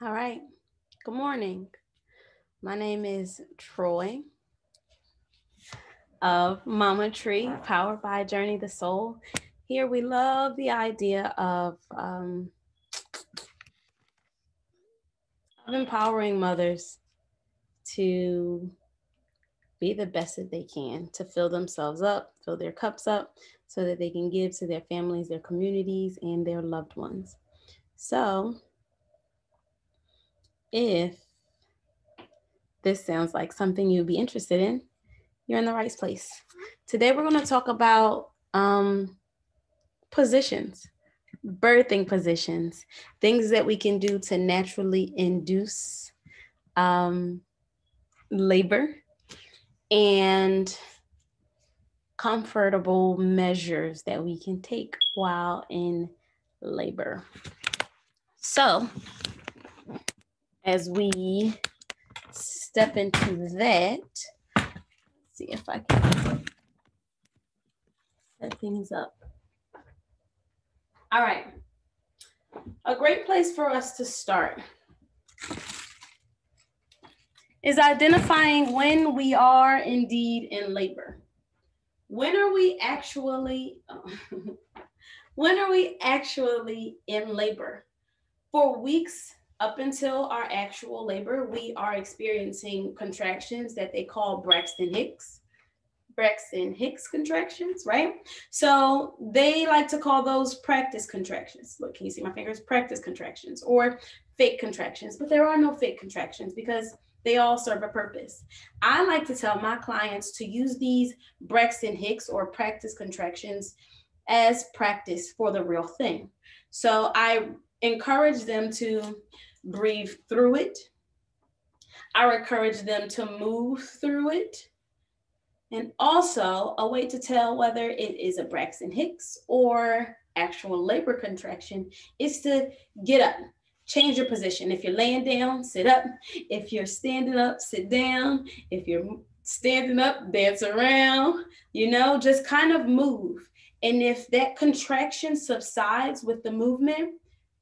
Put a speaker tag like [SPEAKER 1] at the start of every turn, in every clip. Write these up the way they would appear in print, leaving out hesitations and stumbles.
[SPEAKER 1] All right. Good morning. My name is Troy of Mama Tree, powered by Journey the Soul. Here we love the idea of empowering mothers to be the best that they can, to fill themselves up, fill their cups up, so that they can give to their families, their communities, and their loved ones. So, if this sounds like something you'd be interested in, you're in the right place. Today, we're going to talk about positions, birthing positions, things that we can do to naturally induce um, labor, and comfortable measures that we can take while in labor. So, as we step into that, let's see if I can set things up. All right. A great place for us to start is identifying when we are indeed in labor. When are we actually when are we actually in labor? For weeks up until our actual labor, we are experiencing contractions that they call Braxton Hicks contractions, right? So they like to call those practice contractions. Look, can you see my fingers? Practice contractions or fake contractions, but there are no fake contractions because they all serve a purpose. I like to tell my clients to use these Braxton Hicks or practice contractions as practice for the real thing. So I encourage them to breathe through it. I encourage them to move through it. And also, a way to tell whether it is a Braxton Hicks or actual labor contraction is to get up, change your position. If you're laying down, sit up. If you're standing up, sit down. If you're standing up, dance around, just kind of move. And if that contraction subsides with the movement,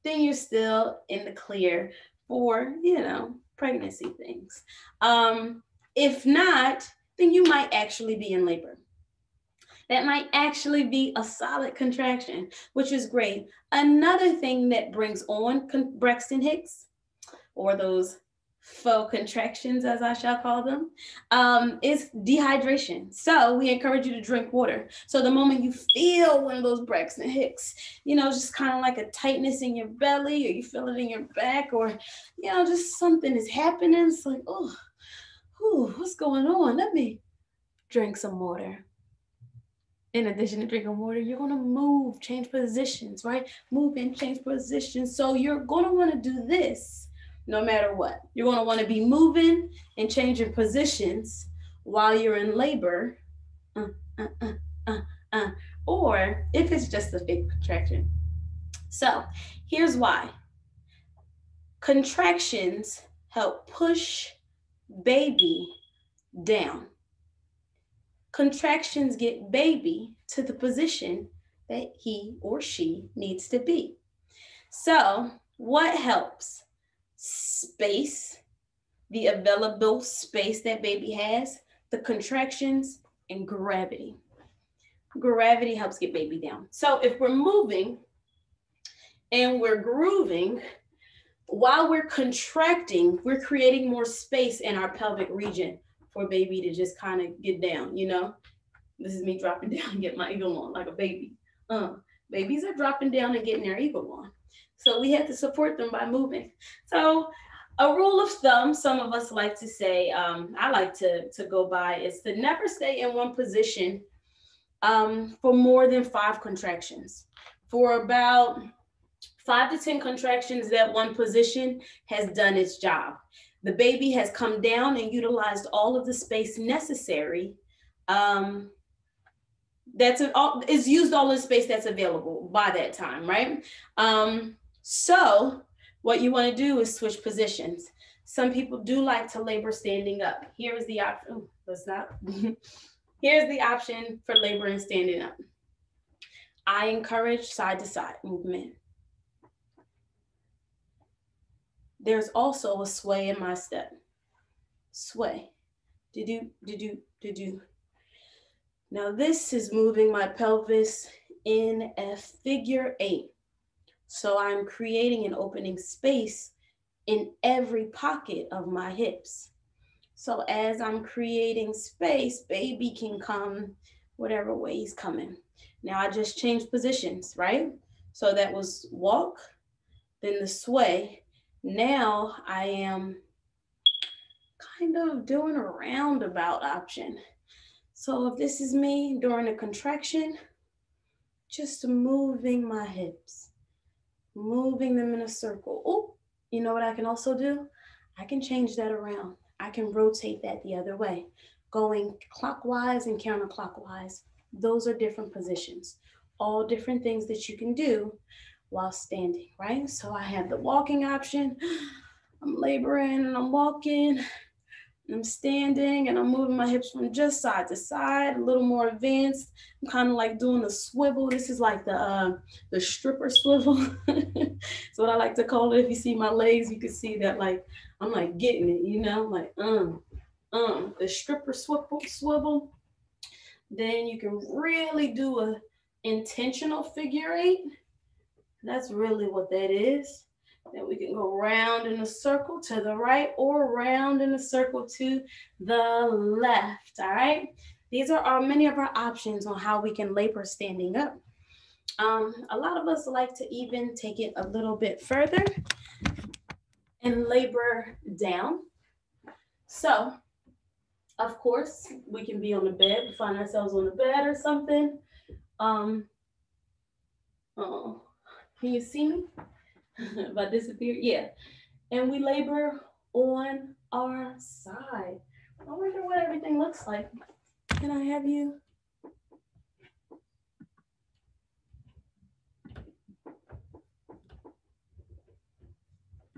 [SPEAKER 1] then you're still in the clear for, pregnancy things. If not, then you might actually be in labor. That might actually be a solid contraction, which is great. Another thing that brings on Braxton Hicks, or those faux contractions, as I shall call them, is dehydration. So we encourage you to drink water. So the moment you feel one of those Braxton Hicks, just kind of like a tightness in your belly, or you feel it in your back, or, just something is happening. It's like, oh, what's going on? Let me drink some water. In addition to drinking water, you're going to move, change positions, right? Move and change positions. So you're going to want to do this no matter what. You're going to want to be moving and changing positions while you're in labor. Uh, uh, uh, uh, uh. Or if it's just a fake contraction. So here's why. Contractions help push baby down. Contractions get baby to the position that he or she needs to be. So, what helps? Space, the available space that baby has, the contractions, and gravity. Gravity helps get baby down. So, if we're moving and we're grooving, while we're contracting, we're creating more space in our pelvic region for baby to just kind of get down. This is me dropping down and get my eagle on like a baby. Babies are dropping down and getting their eagle on. So we have to support them by moving. So a rule of thumb, some of us like to say, I like to go by, is to never stay in one position for more than 5 contractions. For about 5 to 10 contractions, that one position has done its job. The baby has come down and utilized all of the space necessary. Is used all the space that's available by that time, right? So what you want to do is switch positions. Some people do like to labor standing up. Here is the option. Let's not. Here's the option for laboring standing up. I encourage side to side movement. there's also a sway in my step. Sway. Do-do, do-do, do-do. Now this is moving my pelvis in a figure 8. So I'm creating an opening space in every pocket of my hips. So as I'm creating space, baby can come whatever way he's coming. Now I just changed positions, right? So that was walk, then the sway. Now I am kind of doing a roundabout option. So if this is me during a contraction, just moving my hips, moving them in a circle. Oh, you know what I can also do? I can change that around. I can rotate that the other way, going clockwise and counterclockwise. Those are different positions, all different things that you can do while standing, right? So I have the walking option. I'm laboring and I'm walking. I'm standing and I'm moving my hips from just side to side, a little more advanced. I'm kind of like doing a swivel. This is like the stripper swivel. It's what I like to call it. If you see my legs, you can see that like I'm like getting it, you know, like the stripper swivel. Then you can really do a intentional figure 8. That's really what that is. Then we can go round in a circle to the right or round in a circle to the left, all right? These are many of our options on how we can labor standing up. A lot of us like to even take it a little bit further and labor down. So, of course, we can be on the bed, find ourselves on the bed or something. Oh, can you see me? If I disappear, yeah. And we labor on our side. I wonder what everything looks like. Can I have you?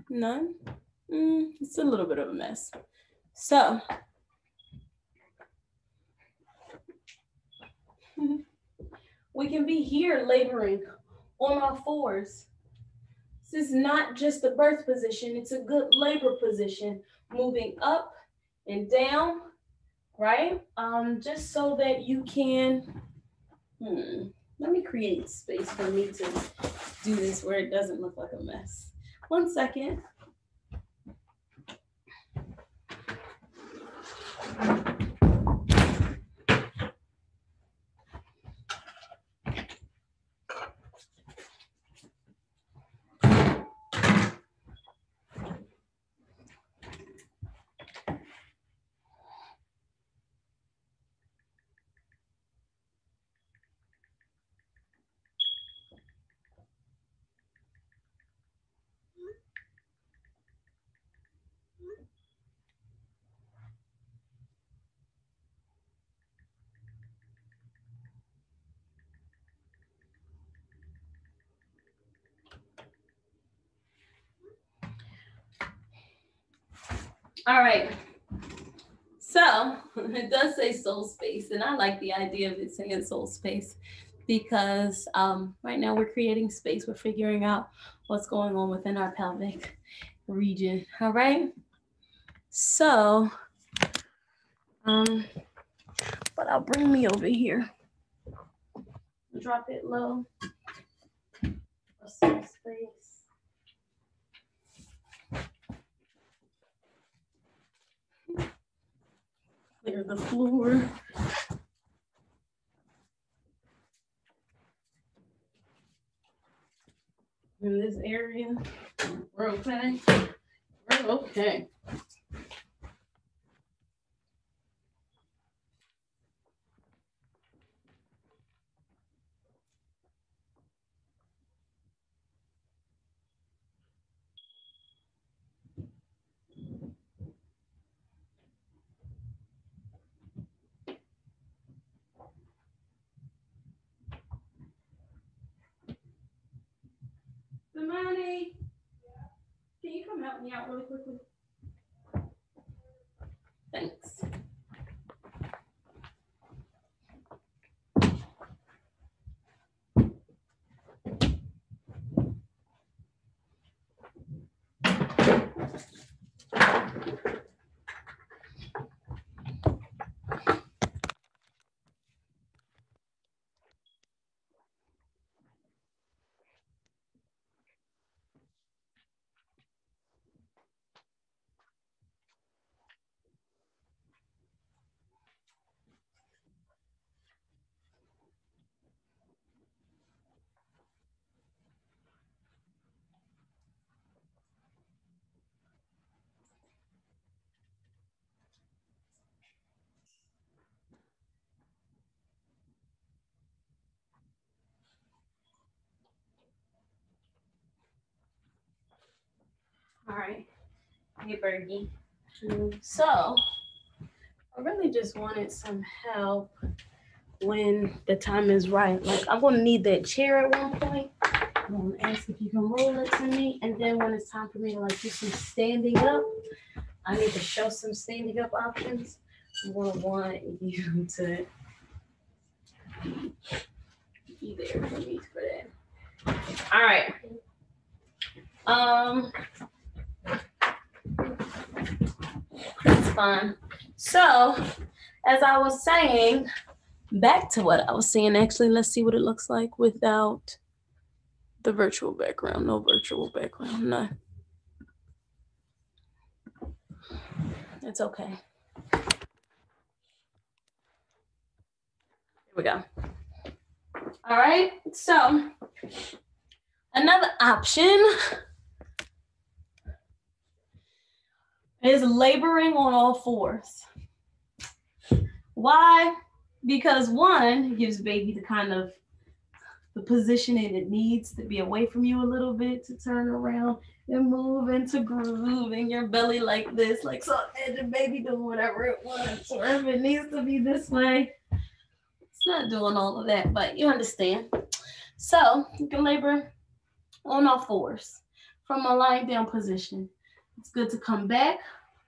[SPEAKER 1] None? It's a little bit of a mess. So, we can be here laboring on our 4s. This is not just the birth position, it's a good labor position, moving up and down, right? Just so that you can, let me create space for me to do this where it doesn't look like a mess. 1 second. All right, so it does say soul space, and I like the idea of it saying soul space because right now we're creating space, we're figuring out what's going on within our pelvic region, all right? So, but I'll bring me over here. Drop it low. Soul space. Clear the floor. In this area, we're okay. We're okay. Samani, can you come help me out really quickly? Thanks. All right. Hey, Bergie. So I really just wanted some help when the time is right. Like, I'm going to need that chair at one point. I'm going to ask if you can roll it to me. And then when it's time for me to like do some standing up, I need to show some standing up options. I'm going to want you to be there for me for that. All right. That's fine. So, as I was saying, back to what I was saying, actually, let's see what it looks like without the virtual background. No virtual background, no. It's okay. Here we go. All right, so another option is laboring on all fours. Why? Because one, gives baby the kind of the positioning it needs to be away from you a little bit, to turn around and move into groove in your belly like this, like so, and the baby doing whatever it wants, or if it needs to be this way. It's not doing all of that, but you understand. So you can labor on all fours from a lying down position. It's good to come back.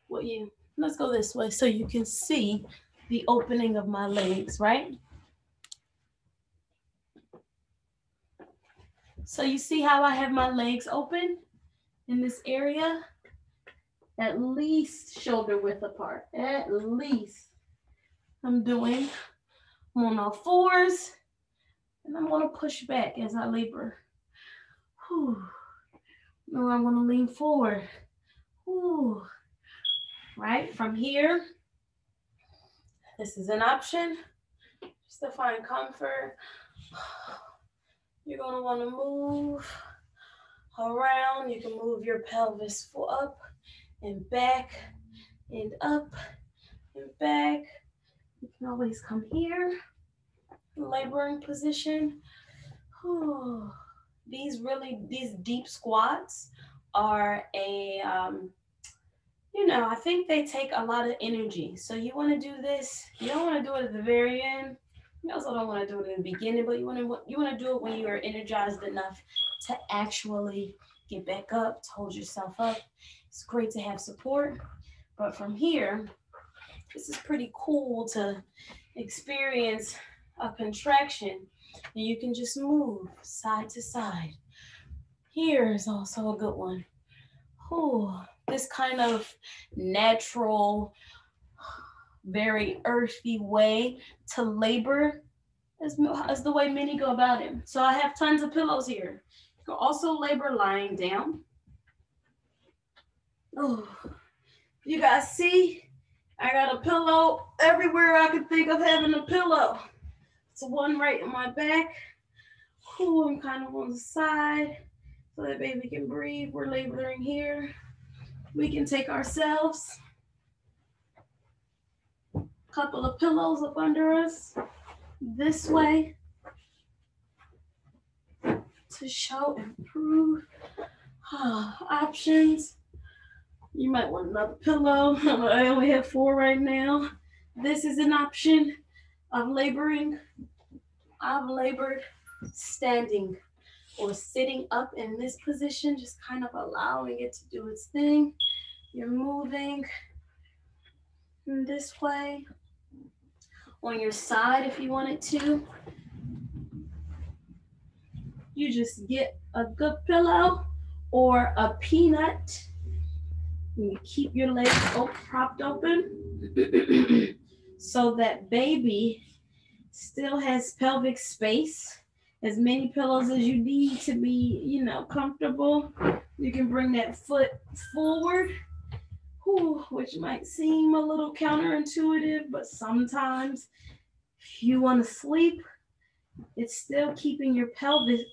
[SPEAKER 1] Well, let's go this way so you can see the opening of my legs, right? So you see how I have my legs open in this area? At least shoulder width apart, at least. I'm on all fours, and I'm gonna push back as I labor. Whew. Now I'm gonna lean forward. Whew. Right, from here, this is an option, just to find comfort. You're gonna wanna move around. You can move your pelvis up and back and up and back. You can always come here, laboring position. Whew. These deep squats are I think they take a lot of energy. So you want to do this. You don't want to do it at the very end. You also don't want to do it in the beginning, but you want to do it when you are energized enough to actually get back up, to hold yourself up. It's great to have support, but from here, this is pretty cool to experience a contraction, and you can just move side to side. Here is also a good one. Ooh, this kind of natural, very earthy way to labor is the way many go about it. So I have tons of pillows here. You can also labor lying down. Oh, you guys see? I got a pillow everywhere I could think of having a pillow. It's one right in my back. Ooh, I'm kind of on the side so that baby can breathe. We're laboring here. We can take ourselves a couple of pillows up under us this way to show and prove options. You might want another pillow. I only have 4 right now. This is an option of laboring. I've labored standing or sitting up in this position, just kind of allowing it to do its thing. You're moving in this way. On your side, if you wanted to, you just get a good pillow or a peanut. And you keep your legs propped open so that baby still has pelvic space. As many pillows as you need to be, comfortable. You can bring that foot forward, which might seem a little counterintuitive, but sometimes if you want to sleep, it's still keeping your pelvic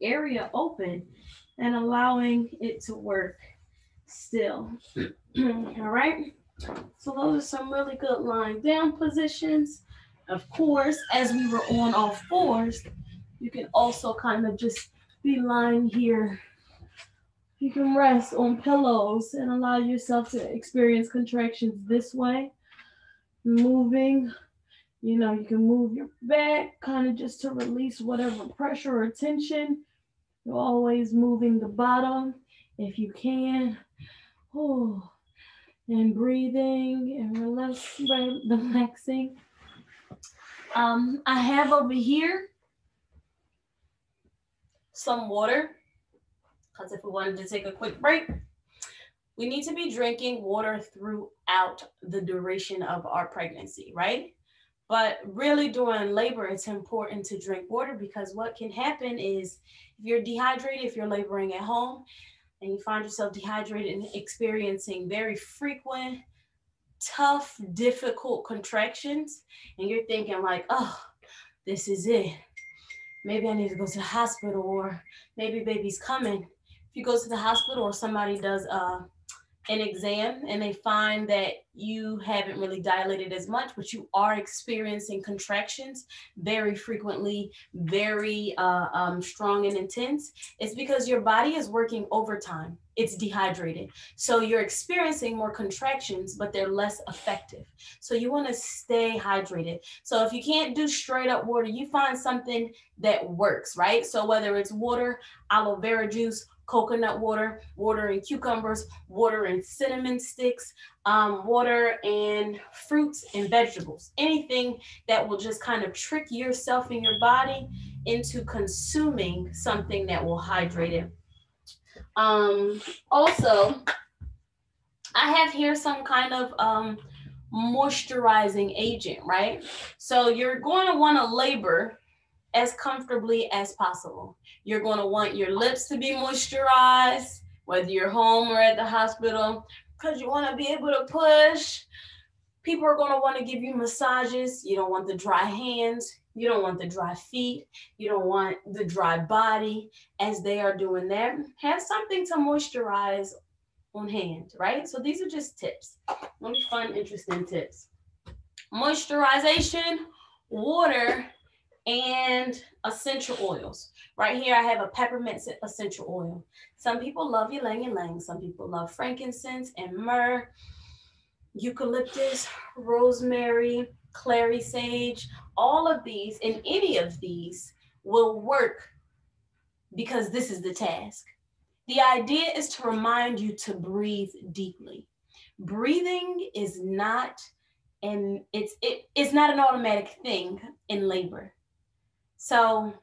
[SPEAKER 1] area open and allowing it to work still. All right. So those are some really good lying down positions. Of course, as we were on all fours, you can also kind of just be lying here You can rest on pillows and allow yourself to experience contractions this way. Moving, you know, you can move your back kind of just to release whatever pressure or tension. You're always moving the bottom if you can. Oh, and breathing and relaxing. I have over here some water, because if we wanted to take a quick break, we need to be drinking water throughout the duration of our pregnancy, right? But really during labor, it's important to drink water, because what can happen is if you're dehydrated, if you're laboring at home and you find yourself dehydrated and experiencing very frequent, tough, difficult contractions, and you're thinking like, oh, this is it. Maybe I need to go to the hospital, or maybe baby's coming. If you go to the hospital or somebody does an exam and they find that you haven't really dilated as much, but you are experiencing contractions very frequently, very strong and intense, it's because your body is working overtime. It's dehydrated. So you're experiencing more contractions, but they're less effective. So you want to stay hydrated. So if you can't do straight up water, you find something that works, right? So whether it's water, aloe vera juice, coconut water, water and cucumbers, water and cinnamon sticks, water and fruits and vegetables, anything that will just kind of trick yourself and your body into consuming something that will hydrate it. Also, I have here some kind of moisturizing agent, right? So you're going to want to labor as comfortably as possible. You're going to want your lips to be moisturized, whether you're home or at the hospital, because you want to be able to push. People are going to want to give you massages. You don't want the dry hands. You don't want the dry feet. You don't want the dry body as they are doing that. Have something to moisturize on hand, right? So these are just tips. Really fun, interesting tips. Moisturization, water, and essential oils. Right here, I have a peppermint essential oil. Some people love ylang ylang. Some people love frankincense and myrrh, eucalyptus, rosemary, clary sage. All of these and any of these will work because this is the task. The idea is to remind you to breathe deeply. Breathing is not it's not an automatic thing in labor. So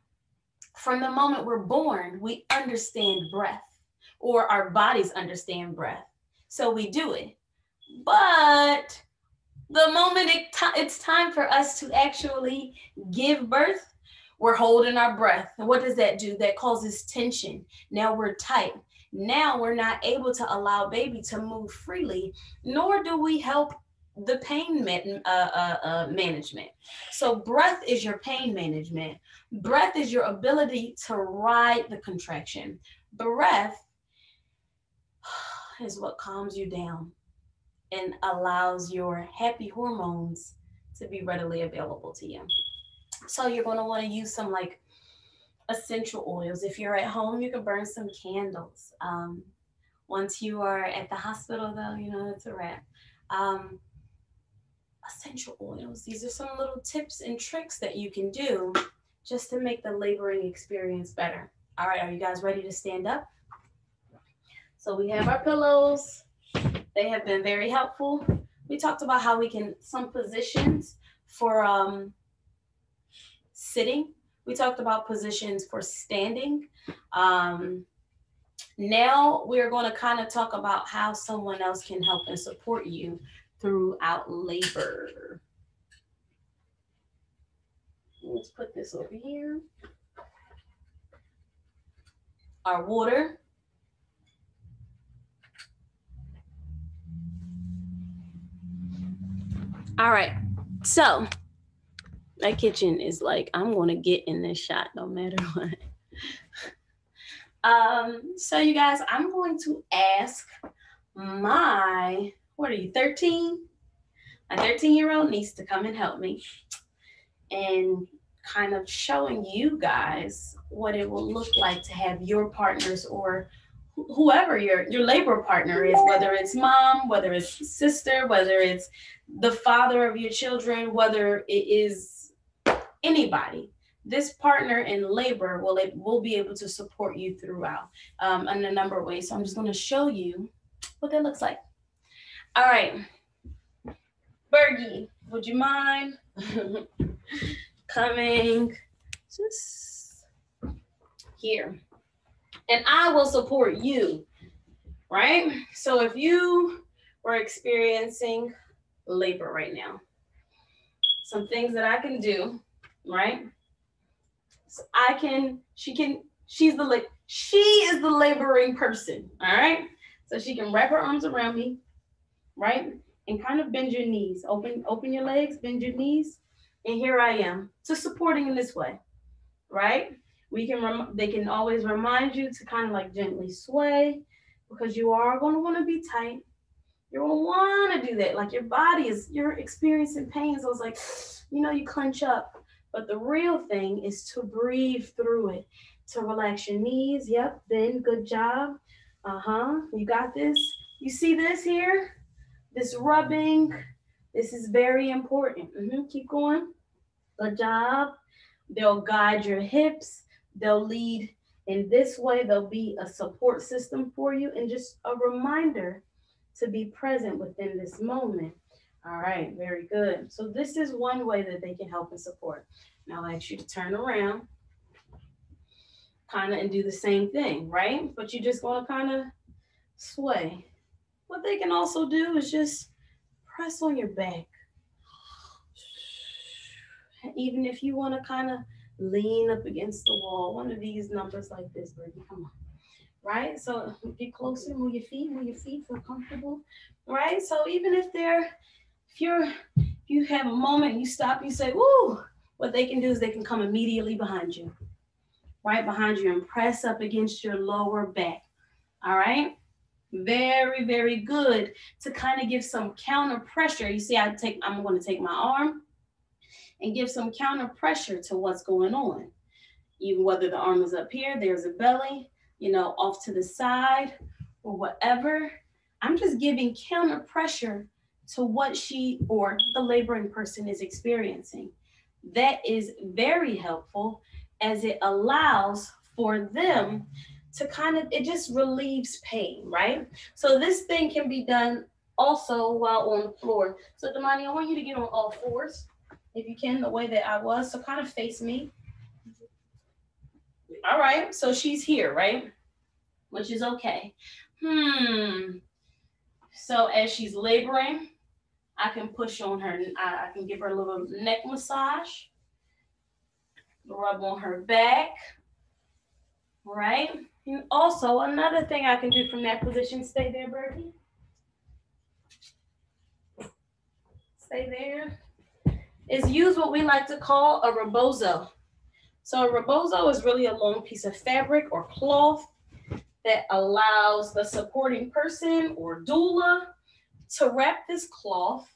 [SPEAKER 1] from the moment we're born, we understand breath, or our bodies understand breath. So we do it. But the moment it's time for us to actually give birth, we're holding our breath. And what does that do? That causes tension. Now we're tight. Now we're not able to allow baby to move freely, nor do we help the pain management. So breath is your pain management. Breath is your ability to ride the contraction. Breath is what calms you down and allows your happy hormones to be readily available to you. So you're going to want to use some like essential oils. If you're at home, you can burn some candles. Once you are at the hospital, though, you know, it's a wrap. Essential oils. These are some little tips and tricks that you can do just to make the laboring experience better. All right, are you guys ready to stand up? So we have our pillows. They have been very helpful. We talked about how we can, some positions for sitting. We talked about positions for standing. Now we're going to kind of talk about how someone else can help and support you throughout labor. Let's put this over here. Our water. All right, so my kitchen is like, I'm going to get in this shot no matter what. So you guys, I'm going to ask my, what are you, 13? My 13-year-old needs to come and help me, and kind of showing you guys what it will look like to have your partners or whoever your labor partner is, whether it's mom, whether it's sister, whether it's the father of your children, whether it is anybody. This partner in labor will be able to support you throughout in a number of ways. So I'm just going to show you what that looks like. All right, Bergie, would you mind coming just here? And I will support you, right? So if you were experiencing labor right now, some things that I can do, right? So she is the laboring person, all right? So she can wrap her arms around me, right? And kind of bend your knees, open your legs, bend your knees. And here I am, just supporting in this way, right? They can always remind you to kind of like gently sway, because you are going to want to be tight. You're going to want to do that. Like you're experiencing pain. So it's like, you clench up. But the real thing is to breathe through it, to relax your knees. Yep, then good job. You got this. You see this here? This rubbing. This is very important. Keep going. Good job. They'll guide your hips. They'll lead in this way. They'll be a support system for you and just a reminder to be present within this moment. All right, very good. So this is one way that they can help and support. Now I'll ask you to turn around kind of and do the same thing, right? But you just want to kind of sway. What they can also do is just press on your back. Even if you want to kind of lean up against the wall, one of these numbers like this, baby, come on. Right? So get closer, move your feet, feel comfortable. Right? So even if you have a moment and you stop, you say, woo, what they can do is they can come immediately behind you. Right behind you and press up against your lower back. All right? Very, very good to kind of give some counter pressure. You see, I'm going to take my arm and give some counter pressure to what's going on. Even whether the arm is up here, there's a belly, off to the side or whatever. I'm just giving counter pressure to what she or the laboring person is experiencing. That is very helpful, as it allows for them to it just relieves pain, right? So this thing can be done also while on the floor. So Damani, I want you to get on all fours, if you can, the way that I was. So kind of face me. All right, so she's here, right? Which is okay. So as she's laboring, I can push on her. I can give her a little neck massage, rub on her back, right? And also another thing I can do from that position, stay there, Bertie. Stay there. Is use what we like to call a rebozo. So a rebozo is really a long piece of fabric or cloth that allows the supporting person or doula to wrap this cloth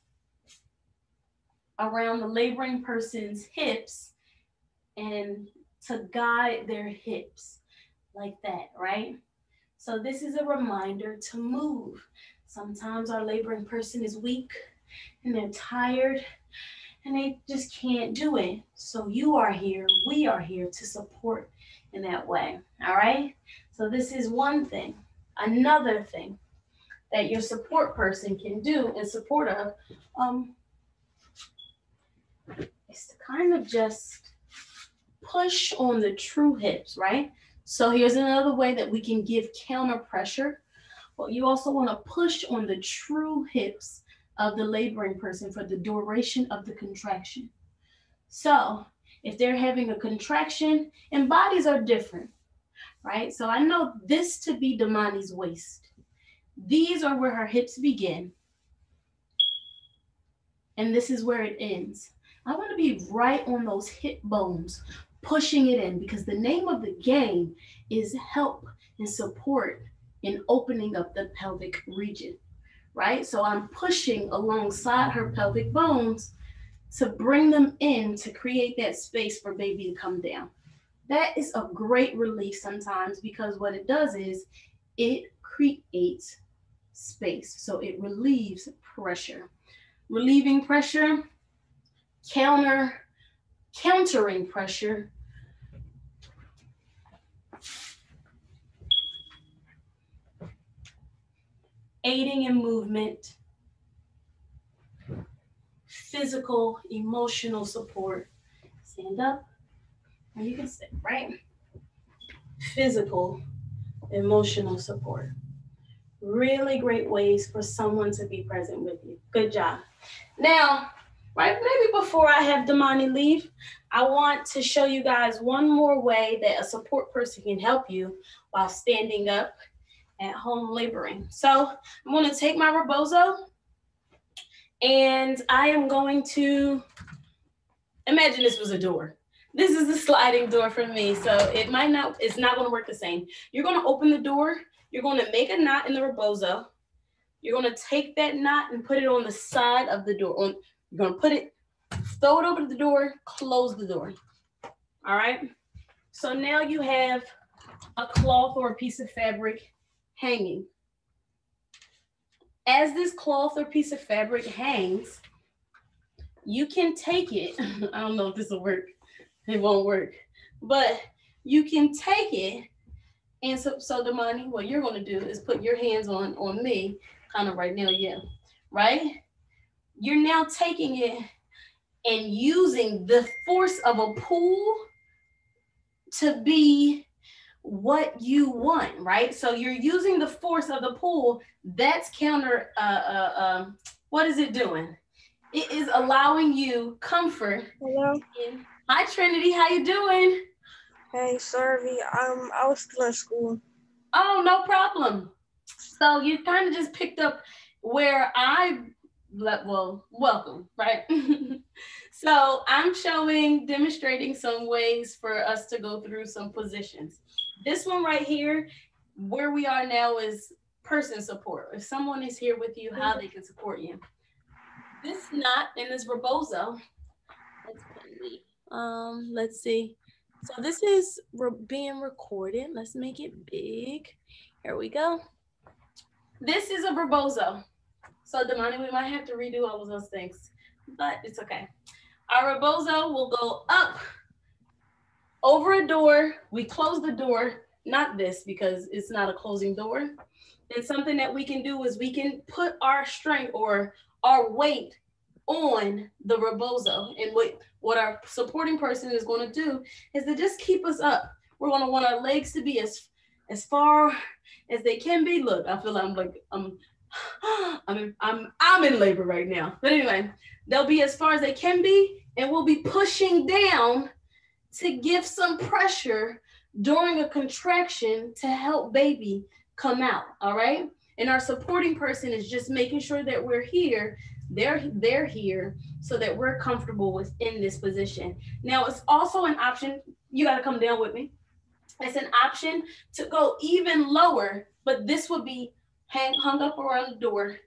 [SPEAKER 1] around the laboring person's hips and to guide their hips like that, right? So this is a reminder to move. Sometimes our laboring person is weak and they're tired and they just can't do it. So you are here, we are here to support in that way, all right? So this is one thing. Another thing that your support person can do in support of is to kind of just push on the true hips, right? So here's another way that we can give counter pressure. But you also want to push on the true hips of the laboring person for the duration of the contraction. So if they're having a contraction, and bodies are different, right? So I know this to be Damani's waist. These are where her hips begin. And this is where it ends. I want to be right on those hip bones, pushing it in, because the name of the game is help and support in opening up the pelvic region, right? So I'm pushing alongside her pelvic bones to bring them in to create that space for baby to come down. That is a great relief sometimes, because what it does is it creates space. So it relieves pressure. Relieving pressure, countering pressure, aiding in movement, physical, emotional support. Stand up, or you can sit, right? Physical, emotional support. Really great ways for someone to be present with you. Good job. Now, right, maybe before I have Damani leave, I want to show you guys one more way that a support person can help you while standing up at home laboring. So I'm going to take my rebozo and I am going to imagine this was a door. This is the sliding door for me, so it's not going to work the same. You're going to open the door. You're going to make a knot in the rebozo. You're going to take that knot and put it on the side of the door. You're going to throw it over the door, close the door. All right. So now you have a cloth or a piece of fabric hanging. As this cloth or piece of fabric hangs, you can take it. I don't know if this will work. It won't work. But you can take it. And so Damani, what you're going to do is put your hands on me, kind of right now, yeah, right? You're now taking it and using the force of a pull to be what you want, right? So you're using the force of the pull. That's counter, what is it doing? It is allowing you comfort.
[SPEAKER 2] Hello.
[SPEAKER 1] Hi, Trinity, how you doing?
[SPEAKER 2] Hey, sorry, I was still in school.
[SPEAKER 1] Oh, no problem. So you kind of just picked up where welcome, right? So I'm demonstrating some ways for us to go through some positions. This one right here, where we are now, is person support. If someone is here with you, how they can support you. This knot in this rebozo, let's see. So this is being recorded. Let's make it big. Here we go. This is a rebozo. So Damani, we might have to redo all of those things, but it's okay. Our rebozo will go up over a door. We close the door, not this because it's not a closing door. Then something that we can do is we can put our strength or our weight on the rebozo. And what our supporting person is going to do is to just keep us up. We're going to want our legs to be as far as they can be. Look, I feel like I'm in labor right now. But anyway, they'll be as far as they can be, and we'll be pushing down to give some pressure during a contraction to help baby come out. All right. And our supporting person is just making sure that we're here. They're here so that we're comfortable within this position. Now, it's also an option. You got to come down with me. It's an option to go even lower, but this would be hung up around the door,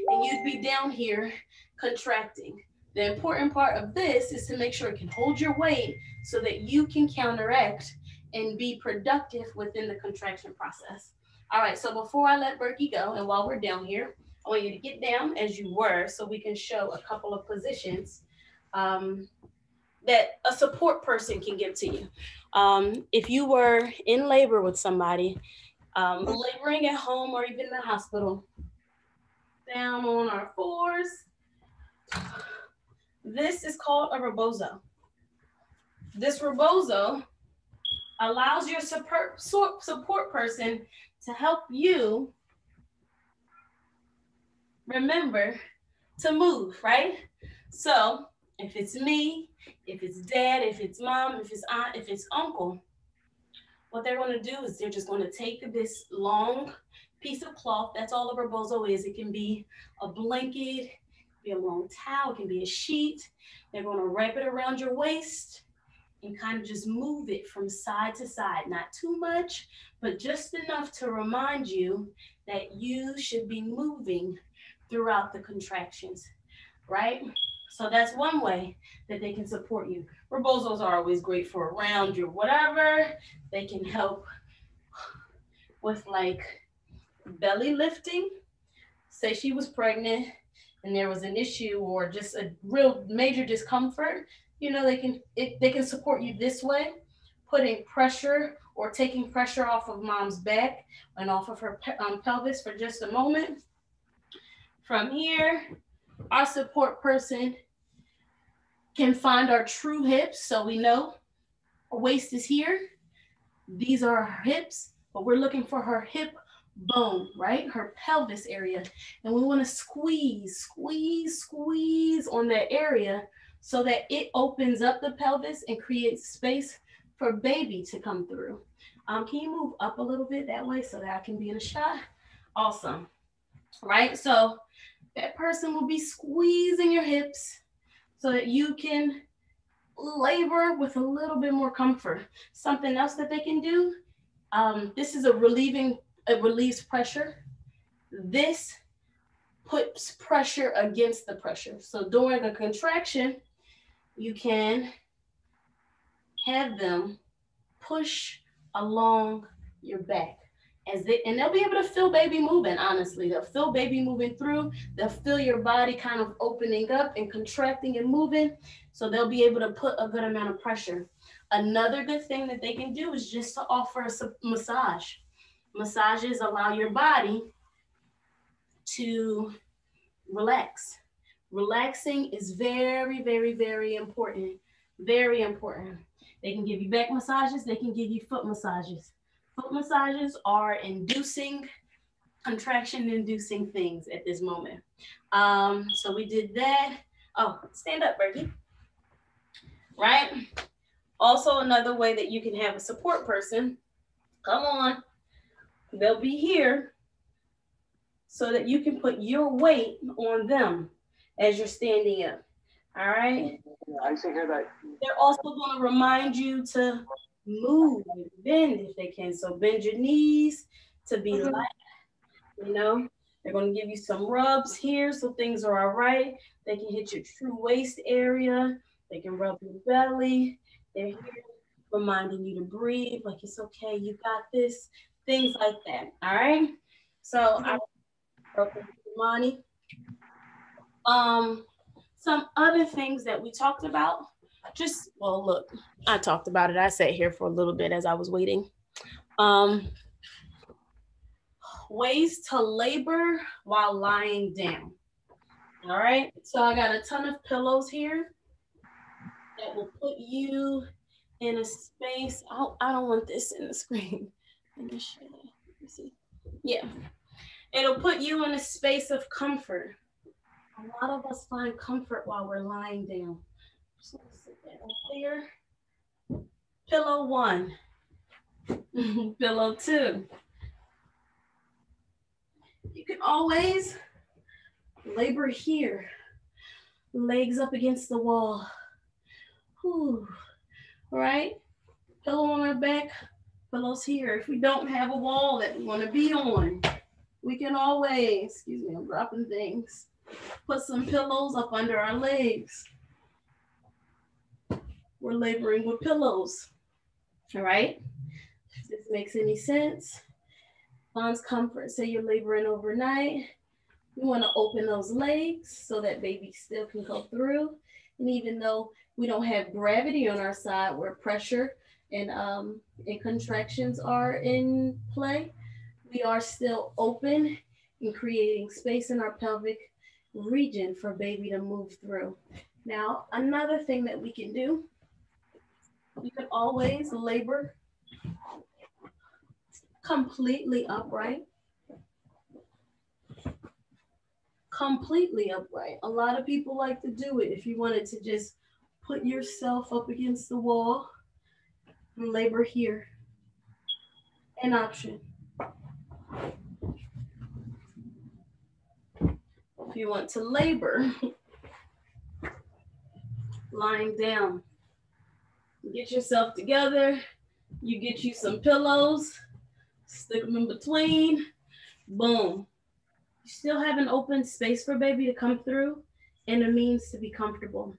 [SPEAKER 1] and you'd be down here contracting. The important part of this is to make sure it can hold your weight so that you can counteract and be productive within the contraction process. All right, so before I let Berkey go, and while we're down here, I want you to get down as you were so we can show a couple of positions that a support person can give to you. If you were in labor with somebody, laboring at home or even in the hospital, down on our fours. This is called a rebozo. This rebozo allows your support person to help you remember to move, right? So if it's me, if it's dad, if it's mom, if it's aunt, if it's uncle, what they're going to do is they're just going to take this long piece of cloth. That's all a rebozo is. It can be a blanket, it can be a long towel, it can be a sheet. They're going to wrap it around your waist and kind of just move it from side to side. Not too much, but just enough to remind you that you should be moving throughout the contractions, right? So that's one way that they can support you. Rebozos are always great for around your whatever. They can help with like belly lifting. Say she was pregnant and there was an issue or just a real major discomfort, you know, they can support you this way, putting pressure or taking pressure off of mom's back and off of her pelvis for just a moment. From here, our support person can find our true hips, so we know our waist is here. These are her hips, but we're looking for her hip bone, right? Her pelvis area. And we want to squeeze on that area so that it opens up the pelvis and creates space for baby to come through. Can you move up a little bit that way so that I can be in a shot? Awesome, right? So that person will be squeezing your hips so that you can labor with a little bit more comfort. Something else that they can do, this is it relieves pressure. This puts pressure against the pressure. So during a contraction, you can have them push along your back. And they'll be able to feel baby moving, honestly. They'll feel baby moving through. They'll feel your body kind of opening up and contracting and moving. So they'll be able to put a good amount of pressure. Another good thing that they can do is just to offer a massage. Massages allow your body to relax. Relaxing is very, very, very important. Very important. They can give you back massages. They can give you foot massages. Foot massages are contraction-inducing things at this moment. So we did that. Oh, stand up, Berkey. Right? Also, another way that you can have a support person, come on, they'll be here so that you can put your weight on them as you're standing up. All right?
[SPEAKER 3] I see here that.
[SPEAKER 1] They're also going to remind you to move and bend if they can. So bend your knees to be light, you know. They're going to give you some rubs here so things are all right. They can hit your true waist area. They can rub your belly. They're here reminding you to breathe, like it's okay, you got this, things like that, all right? So I broke with Imani. Some other things that we talked about, well, look, I talked about it. I sat here for a little bit as I was waiting. Ways to labor while lying down. All right, so I got a ton of pillows here that will put you in a space. I don't want this in the screen. Let me share that. Let me see. Yeah, it'll put you in a space of comfort. A lot of us find comfort while we're lying down. Just gonna sit that up there. Pillow 1. Pillow 2. You can always labor here. Legs up against the wall. Whew. All right. Pillow on our back. Pillows here. If we don't have a wall that we want to be on, we can always, excuse me, I'm dropping things. Put some pillows up under our legs. We're laboring with pillows. All right. If this makes any sense. Finds comfort. Say you're laboring overnight. We want to open those legs so that baby still can go through. And even though we don't have gravity on our side where pressure and contractions are in play, we are still open and creating space in our pelvic region for baby to move through. Now, another thing that we can do, you can always labor completely upright. Completely upright. A lot of people like to do it. If you wanted to just put yourself up against the wall and labor here. An option. If you want to labor lying down, get yourself together. You get you some pillows, stick them in between, boom. You still have an open space for baby to come through and a means to be comfortable.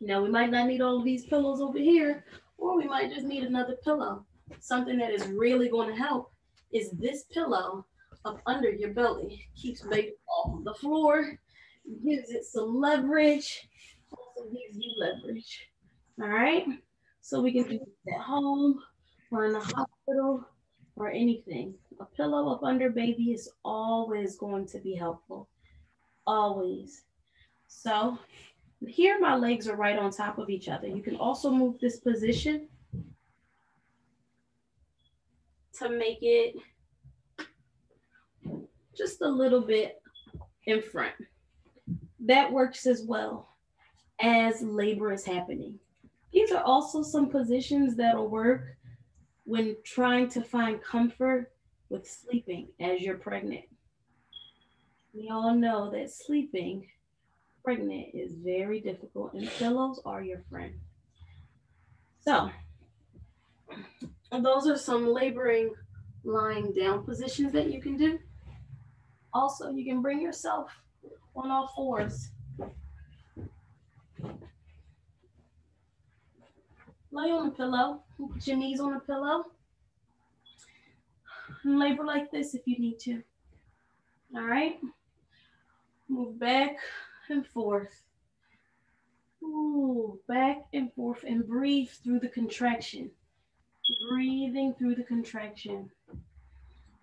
[SPEAKER 1] Now, we might not need all of these pillows over here, or we might just need another pillow. Something that is really going to help is this pillow up under your belly. Keeps baby off the floor, gives it some leverage, also gives you leverage. All right? So we can do this at home or in the hospital or anything. A pillow up under baby is always going to be helpful. Always. So here my legs are right on top of each other. You can also move this position to make it just a little bit in front. That works as well as labor is happening. These are also some positions that'll work when trying to find comfort with sleeping as you're pregnant. We all know that sleeping pregnant is very difficult and pillows are your friend. So those are some laboring lying down positions that you can do. Also, you can bring yourself on all fours. Lay on the pillow, put your knees on the pillow, and labor like this if you need to. All right? Move back and forth. Ooh, back and forth, and breathe through the contraction. Breathing through the contraction.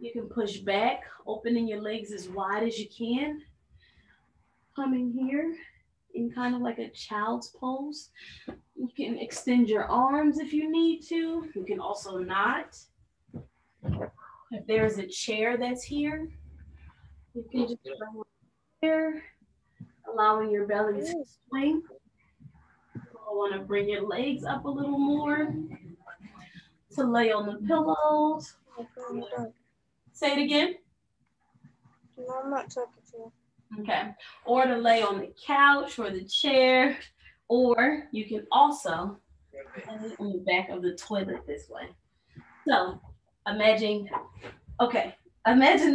[SPEAKER 1] You can push back, opening your legs as wide as you can. Coming here in kind of like a child's pose. You can extend your arms if you need to. You can also not. If there's a chair that's here, you can just bring it here, allowing your belly to swing. I want to bring your legs up a little more to lay on the pillows. Say it again.
[SPEAKER 2] No, I'm not talking to you.
[SPEAKER 1] Okay. Or to lay on the couch or the chair. Or you can also lay on the back of the toilet this way. So imagine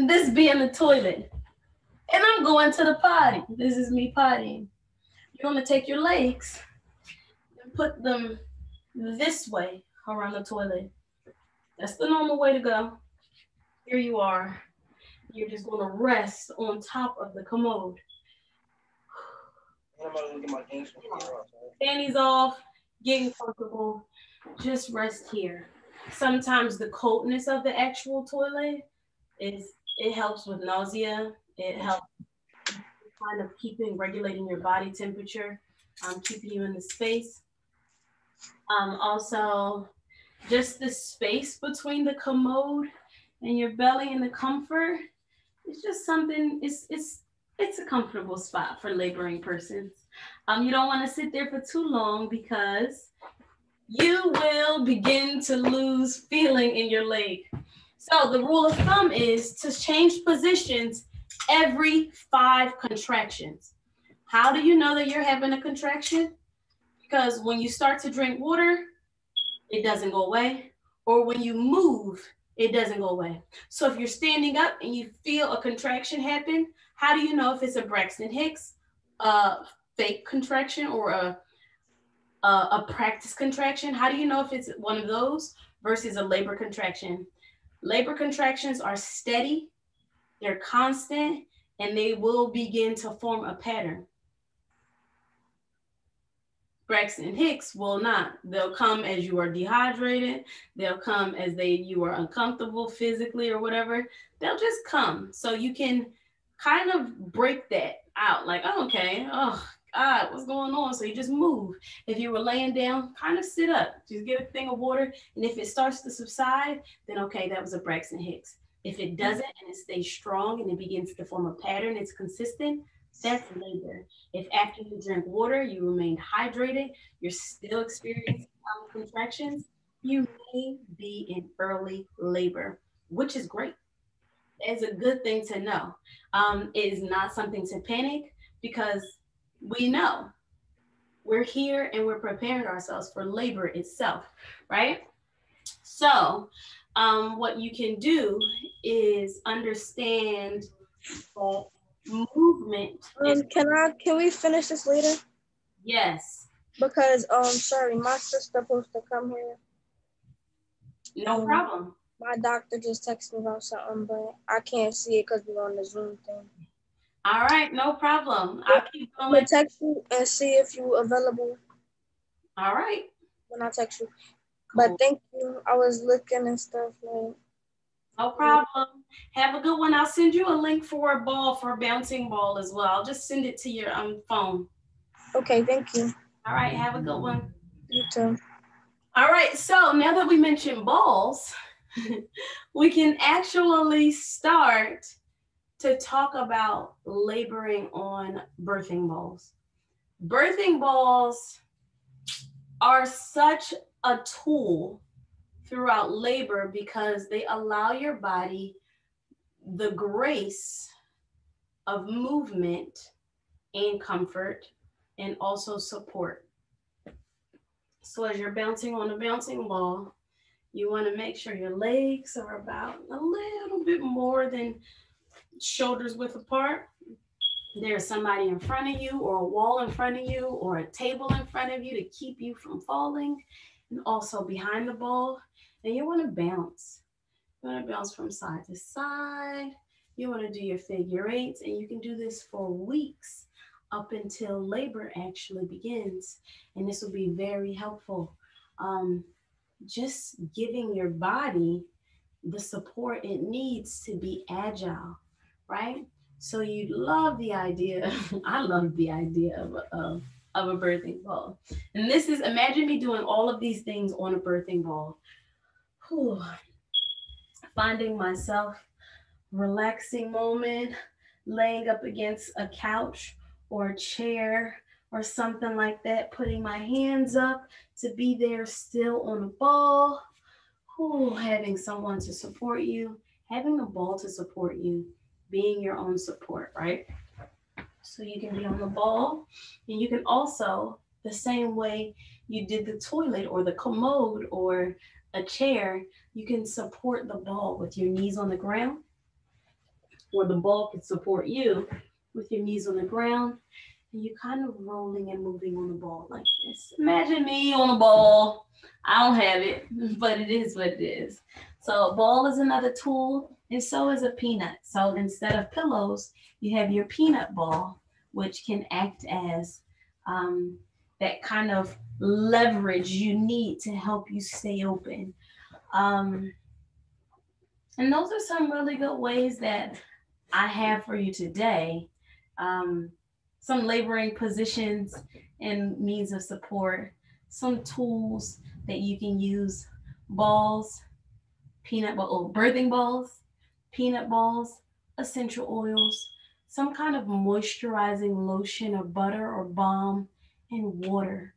[SPEAKER 1] this being the toilet. And I'm going to the potty. This is me pottying. You're going to take your legs and put them this way around the toilet. That's the normal way to go. Here you are. You're just going to rest on top of the commode. Panties off, getting comfortable. Just rest here. Sometimes the coldness of the actual toilet it helps with nausea. It helps kind of regulating your body temperature, keeping you in the space. Also, just the space between the commode and your belly and the comfort. It's just something. It's a comfortable spot for laboring persons. You don't want to sit there for too long because you will begin to lose feeling in your leg. So the rule of thumb is to change positions every 5 contractions. How do you know that you're having a contraction? Because when you start to drink water, it doesn't go away. Or when you move, it doesn't go away. So if you're standing up and you feel a contraction happen, how do you know if it's a Braxton Hicks fake contraction or a practice contraction? How do you know if it's one of those versus a labor contraction? Labor contractions are steady, they're constant, and they will begin to form a pattern. Braxton Hicks will not. They'll come as you are dehydrated. They'll come as you are uncomfortable physically or whatever. They'll just come. So you can kind of break that out. Like, oh, okay, oh God, what's going on? So you just move. If you were laying down, kind of sit up. Just get a thing of water. And if it starts to subside, then okay, that was a Braxton Hicks. If it doesn't and it stays strong and it begins to form a pattern, it's consistent, that's labor. If after you drink water, you remain hydrated, you're still experiencing contractions, you may be in early labor, which is great. It's a good thing to know. It is not something to panic because we know we're here and we're preparing ourselves for labor itself, right? So what you can do is understand that movement.
[SPEAKER 2] Can we finish this later?
[SPEAKER 1] Yes.
[SPEAKER 2] Because sorry, my sister's supposed to come here.
[SPEAKER 1] No problem.
[SPEAKER 2] My doctor just texted me about something, but I can't see it because we're on the Zoom thing.
[SPEAKER 1] All right, no problem.
[SPEAKER 2] I'm
[SPEAKER 1] I'll keep
[SPEAKER 2] gonna
[SPEAKER 1] going.
[SPEAKER 2] text you and see if you available
[SPEAKER 1] All right,
[SPEAKER 2] when I text you. But
[SPEAKER 1] cool.
[SPEAKER 2] thank you. I was looking and stuff like.
[SPEAKER 1] No problem. Have a good one. I'll send you a link for a ball, for a bouncing ball as well. I'll just send it to your phone.
[SPEAKER 2] Okay, thank you.
[SPEAKER 1] All right, have a good one.
[SPEAKER 2] You too.
[SPEAKER 1] All right, so now that we mentioned balls, we can actually start to talk about laboring on birthing balls. Birthing balls are such a tool throughout labor because they allow your body the grace of movement and comfort and also support. So as you're bouncing on a bouncing ball, you want to make sure your legs are about a little bit more than shoulders width apart. There's somebody in front of you or a wall in front of you or a table in front of you to keep you from falling, and also behind the ball. And you want to bounce. You want to bounce from side to side. You want to do your figure eights, and you can do this for weeks up until labor actually begins. And this will be very helpful. Just giving your body the support it needs to be agile, right? So you love the idea. I love the idea of a birthing ball. And this is, imagine me doing all of these things on a birthing ball. Whew. Finding myself relaxing moment, laying up against a couch or a chair or something like that, putting my hands up to be there still on the ball. Ooh, having someone to support you, having the ball to support you, being your own support, right? So you can be on the ball, and you can also, the same way you did the toilet or the commode or a chair, you can support the ball with your knees on the ground, or the ball can support you with your knees on the ground, and you're kind of rolling and moving on the ball like this. Imagine me on the ball. I don't have it, but it is what it is. So a ball is another tool, and so is a peanut. So instead of pillows, you have your peanut ball, which can act as that kind of leverage you need to help you stay open. Um, and those are some really good ways that I have for you today. Um, some laboring positions and means of support, some tools that you can use: balls, peanut ball, birthing balls, peanut balls, essential oils, some kind of moisturizing lotion or butter or balm, and water.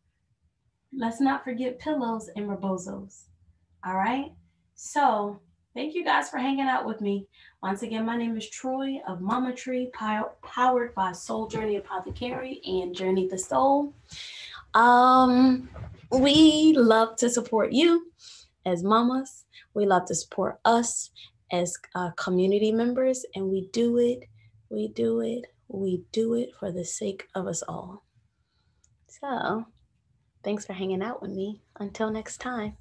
[SPEAKER 1] Let's not forget pillows and rebozos. All right. So thank you guys for hanging out with me. Once again, my name is Troy of Mama Tree, powered by Soul Journey Apothecary and Journey the Soul. Um, we love to support you as mamas. We love to support us as community members, and we do it for the sake of us all. So thanks for hanging out with me. Until next time.